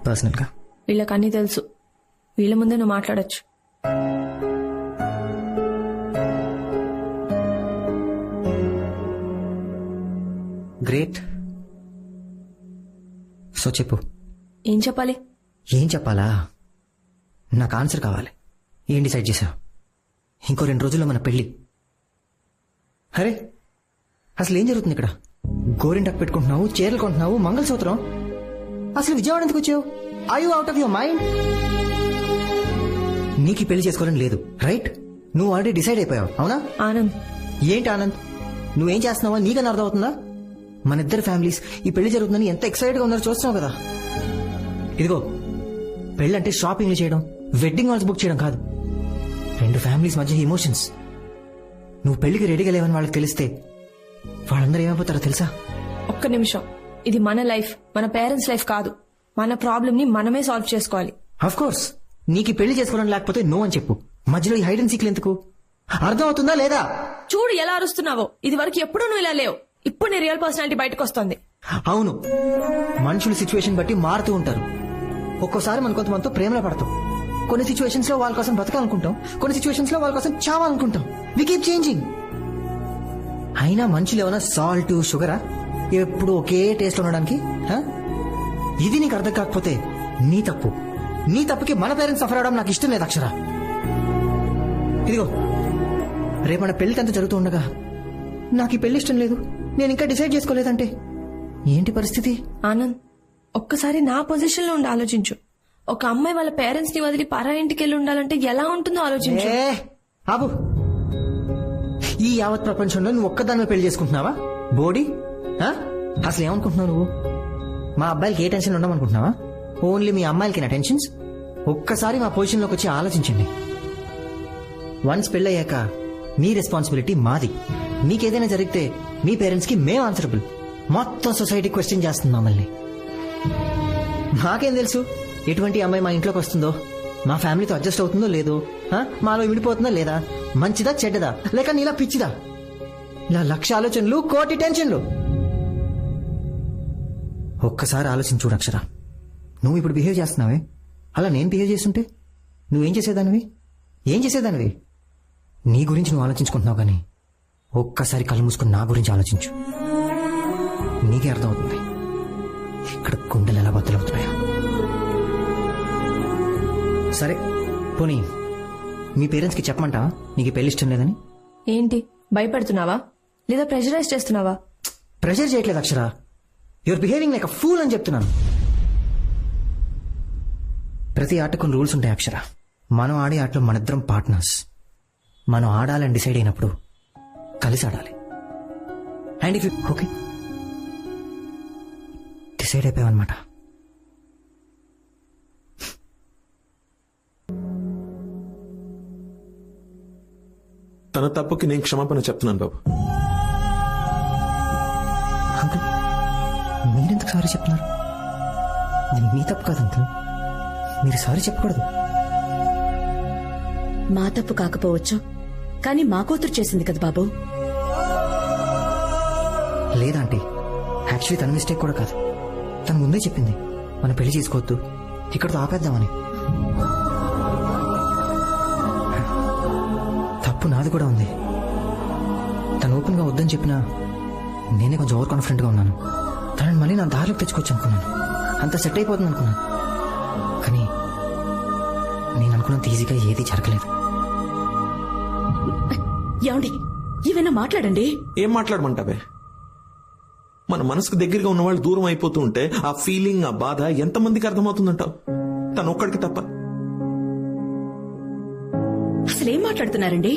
పర్సనల్గా? వీళ్ళకి అన్నీ తెలుసు. వీళ్ళ ముందే నువ్వు మాట్లాడొచ్చు. గ్రేట్. సో చెప్పు. ఏం చెప్పాలి? ఏం చెప్పాలా? నాకు ఆన్సర్ కావాలి. ఏం డిసైడ్ చేశావు? ఇంకో 2 రోజుల్లో మన పెళ్లి. అరే అసలు ఏం జరుగుతుంది ఇక్కడ? గోరింటాకు పెట్టుకుంటున్నావు, చీరలు కొంటున్నావు, మంగళసూత్రం. అసలు విజయవాడ ఎందుకు వచ్చావు? Are you out of your mind? నీకు ఈ పెళ్లి చేసుకోవాలని లేదు, రైట్? నువ్వు ఆల్రెడీ డిసైడ్ అయిపోయావు, అవునా? ఆనంద్, ఏంటి ఆనంద్? నువ్వేం చేస్తున్నావా నీకన్నా అర్థమవుతుందా? మన ఇద్దరు ఫ్యామిలీస్ ఈ పెళ్లి జరుగుతుందని ఎంత ఎక్సైటెడ్ గా ఉన్నారో చూస్తున్నావు కదా. ఇదిగో, పెళ్ళంటే షాపింగ్లు చేయడం, వెడ్డింగ్ హాల్స్ బుక్ చేయడం కాదు. 2 ఫ్యామిలీస్ మధ్య ఎమోషన్స్. నువ్వు పెళ్లికి రెడీగా లేవని వాళ్ళకి తెలిస్తే వాళ్ళందరూ ఏమైపోతారో తెలుసా? ఒక్క నిమిషం. ఇది మన లైఫ్, మన పేరెంట్స్ లైఫ్ కాదు. మన ప్రాబ్లం ని మనమే సాల్వ్ చేసుకోవాలి. Of course. నీకు పెళ్లి చేసుకోవాలని లేకపోతే నో అని చెప్పు. మధ్యలో ఈ హైడ్ అండ్ సీక్లు ఎందుకు? అర్థం అవుతుందా లేదా? చూడు ఎలా అరుస్తున్నావో. ఇది వరకు ఎప్పుడూ నువ్వు ఇలా లేవు. ఇప్పుడు నీ రియల్ పర్సనాలిటీ బయటకు వస్తుంది. అవును, మనుషులు సిచ్యువేషన్ బట్టి మారుతూ ఉంటారు. ఒక్కోసారి మన కొంతమందితో ప్రేమలో పడతాం. కొన్ని సిచ్యువేషన్స్ లో వాళ్ళ కోసం బతకాలనుకుంటాం, కొన్ని సిచ్యువేషన్స్ లో వాళ్ళ కోసం చావాలనుకుంటాం. We keep changing. అయినా మనుషులు ఏమైనా సాల్ట్ షుగరా ఎప్పుడు ఒకే టేస్ట్ ఉండడానికి? ఇది నీకు అర్థం కాకపోతే నీ తప్పు. నీ తప్పుకి మన పేరెంట్స్ సఫర్ అవడం నాకు ఇష్టం లేదు అక్షర. ఇదిగో, రేపు మన పెళ్లి అంతా జరుగుతూ ఉండగా నాకు ఈ పెళ్లి ఇష్టం లేదు, నేను ఇంకా డిసైడ్ చేసుకోలేదంటే ఏంటి పరిస్థితి? ఆనంద్, ఒక్కసారి నా పొజిషన్ లో ఉండి ఆలోచించు. ఒక అమ్మాయి వాళ్ళ పేరెంట్స్ ని వదిలి పరా ఇంటికి వెళ్ళి ఉండాలంటే ఎలా ఉంటుందో ఆలోచించు. ఆబు, ఈ యావత్ ప్రపంచంలో నువ్వు ఒక్కదాన్ని పెళ్లి చేసుకుంటున్నావా బోడీ? అసలు ఏమనుకుంటున్నావు నువ్వు? మా అబ్బాయిలకి ఏ టెన్షన్ ఉండమనుకుంటున్నావా? ఓన్లీ మీ అమ్మాయిలకి టెన్షన్స్. ఒక్కసారి మా పొజిషన్ లోకి వచ్చి ఆలోచించండి. వన్స్ పెళ్ళయ్యాక మీ రెస్పాన్సిబిలిటీ మాది. మీకేదైనా జరిగితే మీ పేరెంట్స్ కి మేము ఆన్సరబుల్. మొత్తం సొసైటీ క్వశ్చన్ చేస్తుంది మమ్మల్ని. మాకేం తెలుసు ఎటువంటి అమ్మాయి మా ఇంట్లోకి వస్తుందో, మా ఫ్యామిలీతో అడ్జస్ట్ అవుతుందో లేదో, మాలో విడిపోతుందో లేదా, మంచిదా చెడ్డదా, లేక నీలా పిచ్చిదా? ఇలా 1,00,000 ఆలోచనలు, 1,00,00,000 టెన్షన్లు. ఒక్కసారి ఆలోచించు అక్షర. నువ్వు ఇప్పుడు బిహేవ్ చేస్తున్నావే, అలా నేను బిహేవ్ చేస్తుంటే నువ్వేం చేసేదానివి? ఏం చేసేదానివి? నీ గురించి నువ్వు ఆలోచించుకుంటున్నావు కానీ ఒక్కసారి కళ్ళు మూసుకుని నా గురించి ఆలోచించు. నీకే అర్థమవుతుంది ఇక్కడ గుండెలు ఎలా బద్దలవుతున్నాయో. సరే పోనీ మీ పేరెంట్స్కి చెప్పమంటావా నీకు పెళ్లి ఇష్టం లేదని? ఏంటి భయపడుతున్నావా లేదా ప్రెషరైజ్ చేస్తున్నావా? ప్రెషర్ చేయట్లేదు Akshara. Your behaving like a fool అని చెప్తున్నాను. ప్రతి ఆటకు కొన్ని రూల్స్ ఉంటాయి అక్షర. మనం ఆడే ఆటలో మనిద్దరం పార్ట్నర్స్. మనం ఆడాలని డిసైడ్ అయినప్పుడు కలిసి ఆడాలి. And if you okay decide అయిపోయావన్నమాట. తన తప్పుకి నేను క్షమాపణ చెప్తున్నాను బాబు. అంకుల్, మీరెందుకు సారీ చెప్తున్నారు? మీ తప్పు కాదు అంకుల్, మీరు సారీ చెప్పకూడదు. మా తప్పు కాకపోవచ్చు, కానీ మా కూతురు చేసింది కదా బాబు. లేదంటే యాక్చువల్లీ తన మిస్టేక్ కూడా కాదు. తను ముందే చెప్పింది మనం పెళ్లి చేసుకోవద్దు, ఇక్కడతో ఆపేద్దామని. తప్పు నాది కూడా ఉంది. తను ఓపెన్ గా వద్దని చెప్పినా నేనే కొంచెం ఓవర్ కాన్ఫిడెంట్ గా ఉన్నాను. తనని మళ్ళీ నా దారిలోకి తెచ్చుకోవచ్చు అనుకున్నాను. అంత సెట్ అయిపోతుంది అనుకున్నాను. కానీ నేను అనుకున్నంత ఈజీగా ఏది జరగలేదు. ఏమండి, ఏమైనా మాట్లాడండి. ఏం మాట్లాడమంటావే? మన మనసుకు దగ్గరగా ఉన్న వాళ్ళు దూరం అయిపోతూ ఉంటే ఆ ఫీలింగ్, ఆ బాధ ఎంతమందికి అర్థమవుతుందంటావు? తను ఒక్కడికి తప్ప. అసలేం మాట్లాడుతున్నారండి?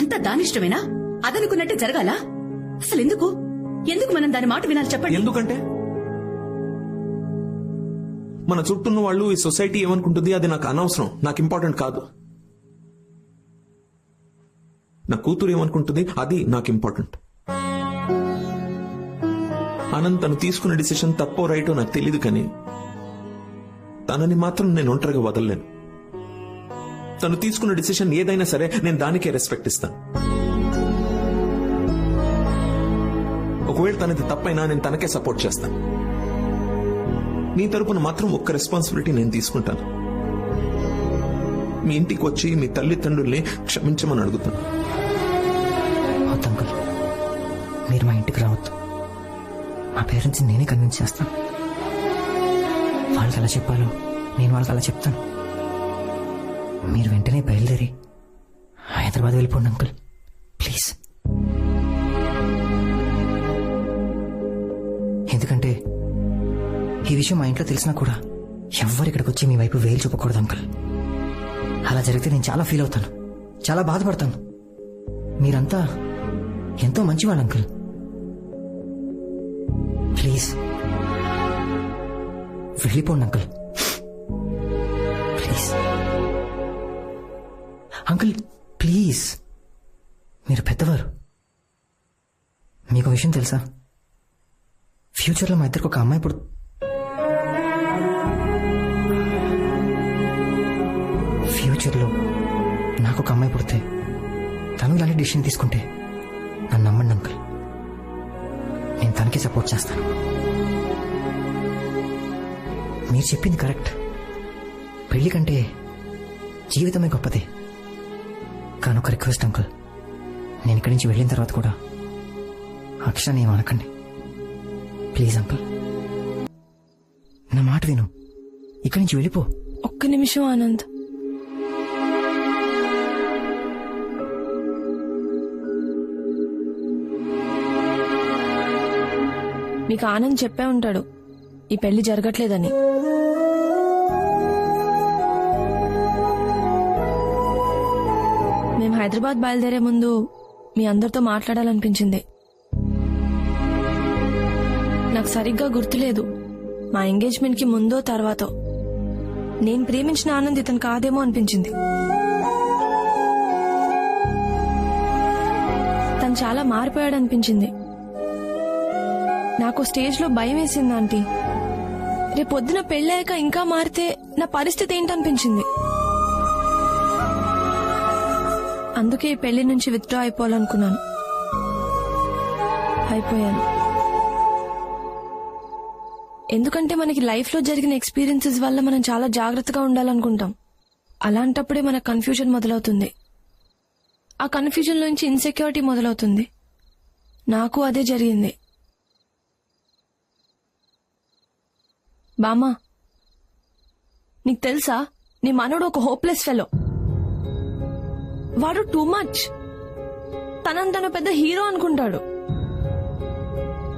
అంతా దానిష్టమేనా? అదనుకున్నట్టే జరగాల? అసలు ఎందుకు మనం దాని మాట వినాలి చెప్పండి. ఎందుకంటే మన చుట్టూన్న వాళ్ళు, ఈ సొసైటీ ఏమనుకుంటుంది అది నాకు అనవసరం, నాకు ఇంపార్టెంట్ కాదు. నా కూతురు ఏమనుకుంటుంది అది నాకు ఇంపార్టెంట్. ఆనంద్ తను తీసుకున్న డిసిషన్ తప్పో రైటో నాకు తెలియదు, కానీ తనని మాత్రం నేను ఒంటరిగా వదలలేను. తను తీసుకున్న డిసిషన్ ఏదైనా సరే నేను దానికే రెస్పెక్ట్ ఇస్తాను. ఒకవేళ తనది తప్పైనా నేను తనకే సపోర్ట్ చేస్తాను. నీ తరపున మాత్రం ఒక్క రెస్పాన్సిబిలిటీ నేను తీసుకుంటాను. మీ ఇంటికి వచ్చి మీ తల్లిదండ్రుల్ని క్షమించమని అడుగుతాను. వద్దు అంకుల్, మీరు మా ఇంటికి రావద్దు. మా పేరెంట్స్ని నేనే కన్విన్స్ చేస్తాను. వాళ్ళకి ఎలా చెప్పాలో నేను వాళ్ళకి అలా చెప్తాను. మీరు వెంటనే బయలుదేరి హైదరాబాద్ వెళ్ళిపోండి అంకుల్, ప్లీజ్. ఎందుకంటే ఈ విషయం మా ఇంట్లో తెలిసినా కూడా ఎవ్వరు ఇక్కడికి వచ్చి మీ వైపు వేలు చూపకూడదు అంకుల్. అలా జరిగితే నేను చాలా ఫీల్ అవుతాను, చాలా బాధపడతాను. మీరంతా ఎంతో మంచివాళ్ళు అంకుల్. ప్లీజ్ వెళ్ళిపోండి అంకుల్, ప్లీజ్. అంకుల్ ప్లీజ్, మీరు పెద్దవారు. మీకు విషయం తెలుసా, ఫ్యూచర్లో మా ఇద్దరికి ఒక అమ్మాయి ఫ్యూచర్లో నాకు ఒక అమ్మాయి పుడితే తను ఇలాంటి డిసిషన్ తీసుకుంటే నన్ను నమ్మండి అంకుల్, నేను తనకి సపోర్ట్ చేస్తాను. మీరు చెప్పింది కరెక్ట్. పెళ్లి కంటే జీవితమే గొప్పది. కానీ ఒక రిక్వెస్ట్ అంకుల్, నేను ఇక్కడి నుంచి వెళ్ళిన తర్వాత కూడా అక్షరాన్ని ఏమనకండి ప్లీజ్ అంకుల్. నా మాట విను, ఇక్కడి నుంచి వెళ్ళిపో. ఒక్క నిమిషం ఆనంద్. నీకు ఆనంద్ చెప్పే ఉంటాడు ఈ పెళ్లి జరగట్లేదని. మేము హైదరాబాద్ బయలుదేరే ముందు మీ అందరితో మాట్లాడాలనిపించింది. నాకు సరిగ్గా గుర్తులేదు మా ఎంగేజ్మెంట్ కి ముందో తర్వాతో. నేను ప్రేమించిన ఆనంద్ ఇతను కాదేమో అనిపించింది. తను చాలా మారిపోయాడు అనిపించింది. నాకు స్టేజ్ లో భయం వేసింది ఆంటీ. రేపొద్దున పెళ్ళాక ఇంకా మారితే నా పరిస్థితి ఏంటనిపించింది. అందుకే ఈ పెళ్లి నుంచి విత్డ్రా అయిపోవాలనుకున్నాను. అయిపోయాను. ఎందుకంటే మనకి లైఫ్ లో జరిగిన ఎక్స్పీరియన్సెస్ వల్ల మనం చాలా జాగ్రత్తగా ఉండాలనుకుంటాం. అలాంటప్పుడే మన కన్ఫ్యూజన్ మొదలవుతుంది. ఆ కన్ఫ్యూజన్ నుంచి ఇన్సెక్యూరిటీ మొదలవుతుంది. నాకు అదే జరిగింది. బామ్మా, నీకు తెలుసా నీ మనోడు ఒక హోప్లెస్ ఫెలో. వాడు టూ మచ్. తను పెద్ద హీరో అనుకుంటాడు.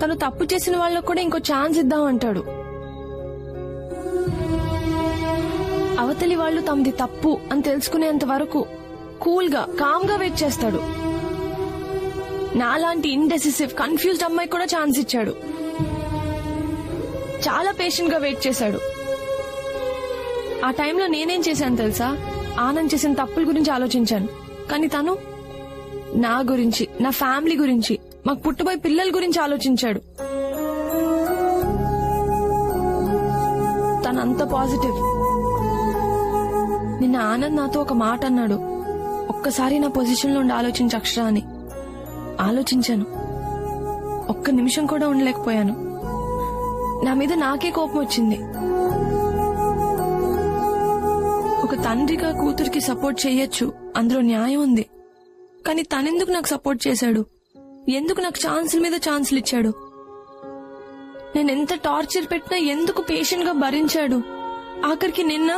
తను తప్పు చేసిన వాళ్ళకు కూడా ఇంకో ఛాన్స్ ఇద్దాం అంటాడు. అవతలి వాళ్ళు తమది తప్పు అని తెలుసుకునేంత వరకు కూల్ గా కామ్ గా వెయిట్ చేస్తాడు. నాలాంటి ఇండెసిసివ్ కన్ఫ్యూజ్డ్ అమ్మాయి కూడా ఛాన్స్ ఇచ్చాడు. చాలా పేషెంట్ గా వెయిట్ చేశాడు. ఆ టైంలో నేనేం చేశాను తెలుసా? ఆనంద్ చేసిన తప్పుల గురించి ఆలోచించాను. కానీ తను నా గురించి, నా ఫ్యామిలీ గురించి, మాకు పుట్టబోయే పిల్లల గురించి ఆలోచించాడు. తనంత పాజిటివ్. నిన్న ఆనంద్ నాతో ఒక మాట అన్నాడు, ఒక్కసారి నా పొజిషన్ లో ఉండి ఆలోచించు అక్షర అని. ఆలోచించాను. ఒక్క నిమిషం కూడా ఉండలేకపోయాను. నా మీద నాకే కోపం వచ్చింది. ఒక తండ్రిగా కూతురికి సపోర్ట్ చెయ్యొచ్చు, అందులో న్యాయం ఉంది. కానీ తనెందుకు నాకు సపోర్ట్ చేశాడు? ఎందుకు నాకు ఛాన్సుల మీద ఛాన్సులు ఇచ్చాడు? నేను ఎంత టార్చర్ పెట్టినా ఎందుకు పేషెంట్ గా భరించాడు? ఆఖరికి నిన్న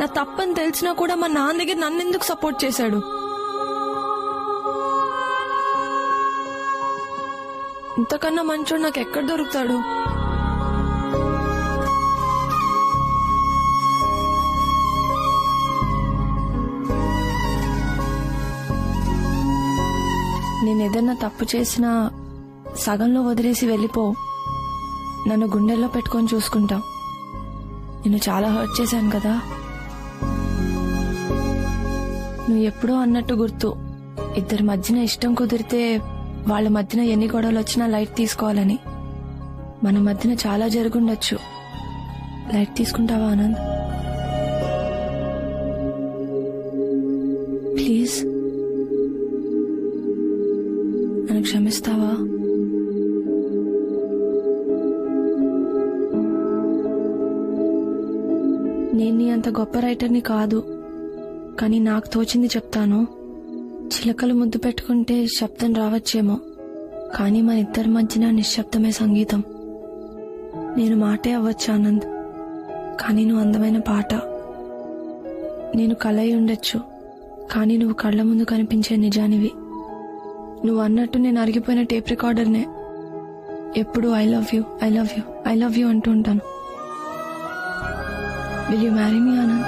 నా తప్పని తెలిసినా కూడా మా నాన్న దగ్గర నన్నెందుకు సపోర్ట్ చేశాడు? ఇంతకన్నా మంచోడు నాకు ఎక్కడ దొరుకుతాడు? నేనేదన్నా తప్పు చేసినా సగంలో వదిలేసి వెళ్ళిపో. నన్ను గుండెల్లో పెట్టుకొని చూసుకుంటా. నిన్ను చాలా హర్ట్ చేశాను కదా. నువ్వు ఎప్పుడో అన్నట్టు గుర్తు, ఇద్దరి మధ్యన ఇష్టం కుదిరితే వాళ్ళ మధ్యన ఎన్ని గొడవలు వచ్చినా లైట్ తీసుకోవాలని. మన మధ్యన చాలా జరుగుండొచ్చు. లైట్ తీసుకుంటావా ఆనంద్? ప్లీజ్ నన్ను క్షమిస్తావా? నేను నీ అంత గొప్ప రైటర్ని కాదు, కానీ నాకు తోచింది చెప్తాను. చిలకలు ముద్దు పెట్టుకుంటే శబ్దం రావచ్చేమో, కానీ మన ఇద్దరి మధ్యన నిశ్శబ్దమే సంగీతం. నేను మాటే అవ్వచ్చు ఆనంద్, కానీ నువ్వు అందమైన పాట. నేను కలయి ఉండొచ్చు, కానీ నువ్వు కళ్ళ ముందు కనిపించే నిజానివి. నువ్వు అన్నట్టు నేను అరిగిపోయిన టేప్ రికార్డర్నే. ఎప్పుడు I love you, I love you, I love you అంటూ ఉంటాను. Will you marry me Anand?